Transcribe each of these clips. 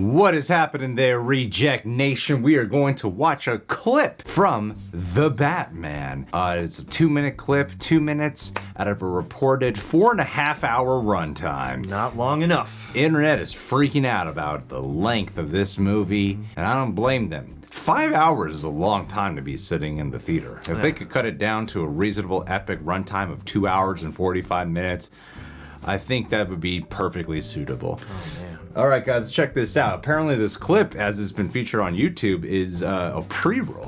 What is happening there, Reject Nation? We are going to watch a clip from The Batman. It's a 2-minute clip, 2 minutes out of a reported 4.5-hour runtime. Not long enough. Internet is freaking out about the length of this movie, and I don't blame them. 5 hours is a long time to be sitting in the theater. If they could cut it down to a reasonable epic runtime of 2 hours and 45 minutes, I think that would be perfectly suitable. Oh, man. All right, guys, check this out. Apparently this clip, as it's been featured on YouTube, is a pre-roll.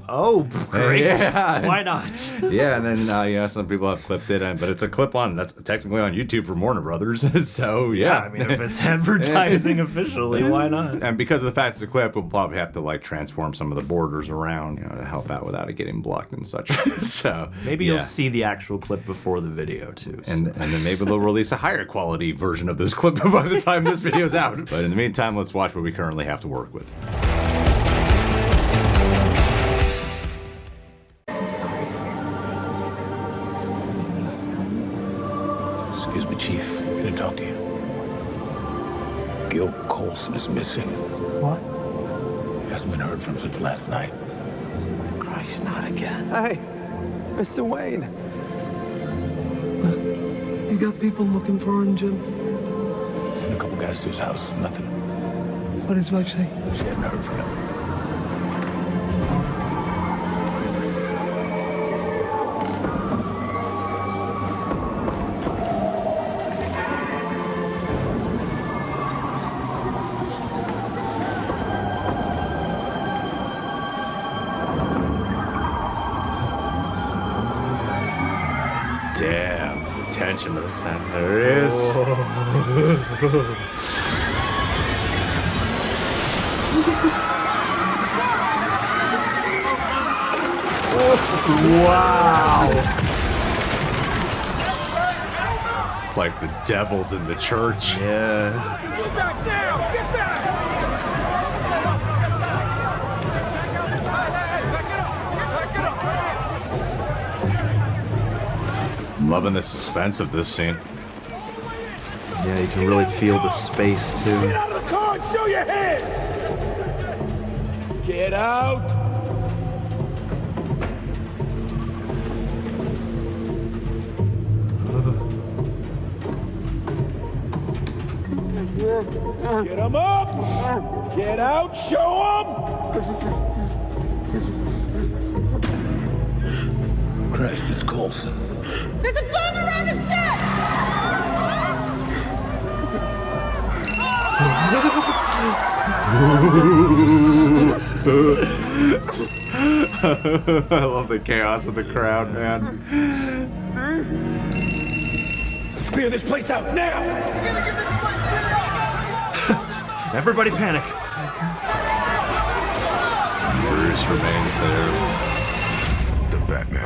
Oh, great. Yeah. Why not? Yeah, and then, some people have clipped it, but it's a clip on, that's technically on YouTube for Warner Brothers, so yeah. I mean, if it's advertising officially, why not? And because of the fact it's a clip, we'll probably have to, like, transform some of the borders around, to help out without it getting blocked and such. So maybe you'll see the actual clip before the video, too. So. And then maybe they'll release a higher quality version of this clip by the time this video's out. But in the meantime, let's watch what we currently have to work with. Excuse me, Chief. Can I talk to you? Gil Coulson is missing. What? He hasn't been heard from since last night. Christ, not again. Hey, Mr. Wayne. You got people looking for him, Jim? Sent a couple guys to his house. Nothing. What did his wife say? She hadn't heard from him. Damn, the tension of the sound. There it is. Wow. It's like the devil's in the church. Yeah. Get back now! Get back! I'm loving the suspense of this scene. Yeah, you can really feel the space, too. Get out of the car and show your hands! Get out! Get him up! Get out! Show him! Christ, it's Coulson. There's a bomb around the set! I love the chaos of the crowd, man. Let's clear this place out now! Everybody panic. Bruce remains there. The Batman.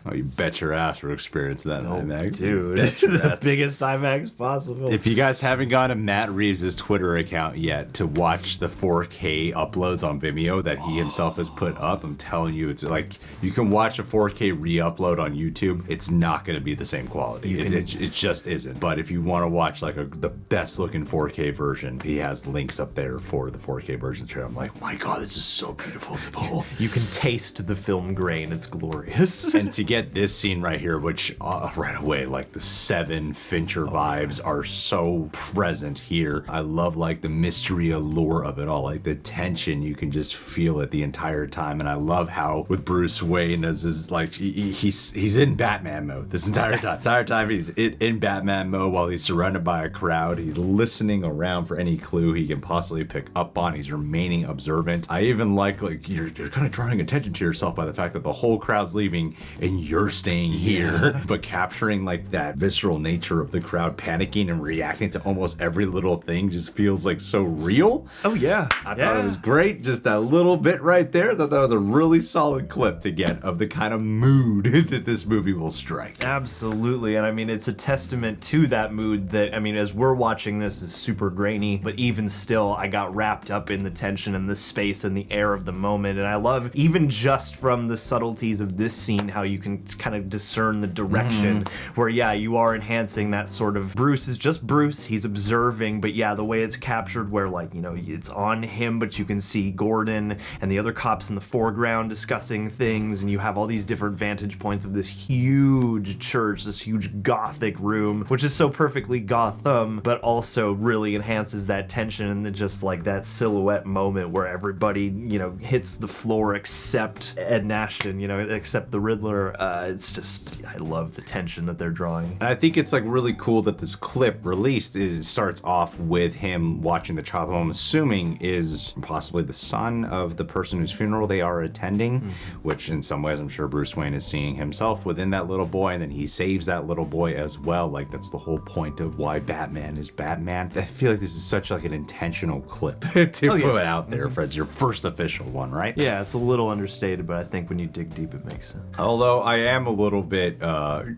Oh, you bet your ass we're experiencing that in IMAX. Dude, Bet your the ass. biggest IMAX possible. If you guys haven't gone to Matt Reeves' Twitter account yet to watch the 4K uploads on Vimeo that he himself has put up, I'm telling you, it's like you can watch a 4K re-upload on YouTube. It's not going to be the same quality. It just isn't. But if you want to watch like the best looking 4K version, he has links up there for the 4K version. I'm like, my God, this is so beautiful to behold. You can taste the film grain. It's glorious. And to get this scene right here, which right away, like the Seven Fincher vibes are so present here. I love like the mystery allure of it all, like the tension, you can just feel it the entire time. And I love how with Bruce Wayne as is like he's in Batman mode this entire time. He's in Batman mode while he's surrounded by a crowd. He's listening around for any clue he can possibly pick up on. He's remaining observant. I even like you're kind of drawing attention to yourself by the fact that the whole crowd's leaving and you're staying here, but capturing like that visceral nature of the crowd panicking and reacting to almost every little thing just feels like so real. Oh yeah. I thought it was great. Just that little bit right there. I thought that was a really solid clip to get of the kind of mood that this movie will strike. Absolutely. And I mean, it's a testament to that mood that, I mean, as we're watching this, is super grainy, but even still, I got wrapped up in the tension and the space and the air of the moment. And I love, even just from the subtle subtleties of this scene, how you can kind of discern the direction, where, yeah, you are enhancing that sort of Bruce is just Bruce, he's observing, but yeah, the way it's captured where, like, you know, it's on him, but you can see Gordon and the other cops in the foreground discussing things, and you have all these different vantage points of this huge church, this huge gothic room, which is so perfectly Gotham, but also really enhances that tension and just like that silhouette moment where everybody, you know, hits the floor except Ed Nashton, you know, except the Riddler. It's just, I love the tension that they're drawing. And I think it's like really cool that this clip released, it starts off with him watching the child, who I'm assuming is possibly the son of the person whose funeral they are attending, which in some ways I'm sure Bruce Wayne is seeing himself within that little boy, and then he saves that little boy as well. Like, that's the whole point of why Batman is Batman. I feel like this is such like an intentional clip to put out there as your first official one, right? Yeah, it's a little understated, but I think when you dig deep, it makes sense. Although I am a little bit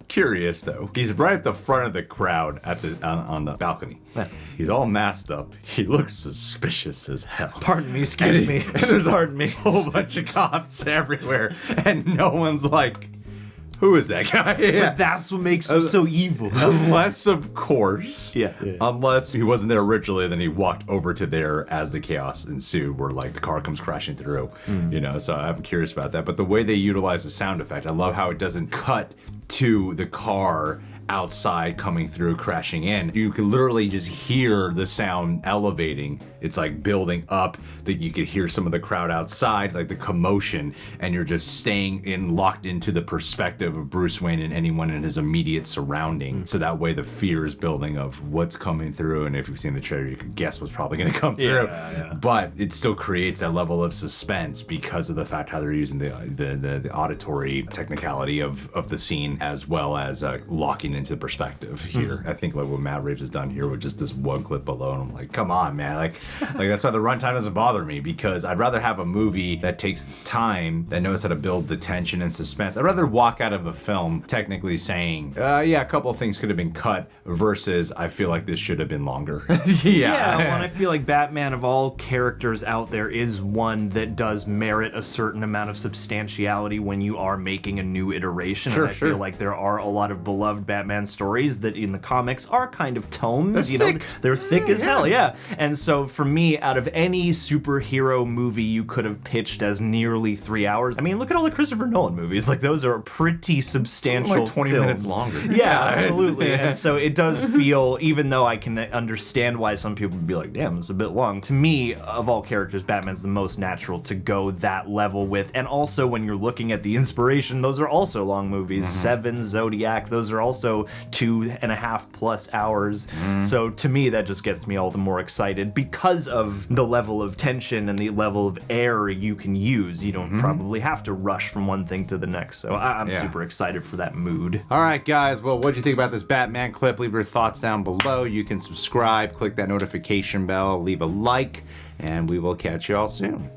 curious, though. He's right at the front of the crowd at the on the balcony. Yeah. He's all masked up. He looks suspicious as hell. Pardon me, excuse me. There's a whole bunch of cops everywhere, and no one's like, who is that guy? But that's what makes him so evil. Unless, of course, Yeah. unless he wasn't there originally, then he walked over to there as the chaos ensued, where like the car comes crashing through, you know, so I'm curious about that. But the way they utilize the sound effect, I love how it doesn't cut to the car outside coming through, crashing in. You can literally just hear the sound elevating. It's like building up, that you could hear some of the crowd outside, like the commotion, and you're just staying locked into the perspective of Bruce Wayne and anyone in his immediate surrounding. So that way the fear is building of what's coming through, and if you've seen the trailer, you can guess what's probably gonna come through. But it still creates that level of suspense because of the fact how they're using the auditory technicality of the scene, as well as locking into perspective here. I think like what Matt Reeves has done here with just this one clip alone, I'm like, come on, man. Like that's why the runtime doesn't bother me, because I'd rather have a movie that takes its time, that knows how to build the tension and suspense. I'd rather walk out of a film technically saying, yeah, a couple of things could have been cut, versus I feel like this should have been longer. Yeah, well, I feel like Batman, of all characters out there, is one that does merit a certain amount of substantiality when you are making a new iteration. Sure, and I feel like there are a lot of beloved Batman stories that in the comics are kind of tomes, you know, they're thick as hell, yeah. And so for me, out of any superhero movie you could have pitched as nearly 3 hours, I mean, look at all the Christopher Nolan movies. Like, those are pretty substantial like 20 films. minutes longer. Yeah, absolutely. And so it does feel, even though I can understand why some people would be like, damn, it's a bit long, to me, of all characters, Batman's the most natural to go that level with. And also, when you're looking at the inspiration, those are also long movies. Seven, Zodiac, those are also 2.5+ hours. So to me, that just gets me all the more excited because of the level of tension and the level of air you can use. You don't probably have to rush from one thing to the next. So I'm super excited for that mood. All right, guys. Well, what'd you think about this Batman clip? Leave your thoughts down below. You can subscribe, click that notification bell, leave a like, and we will catch you all soon.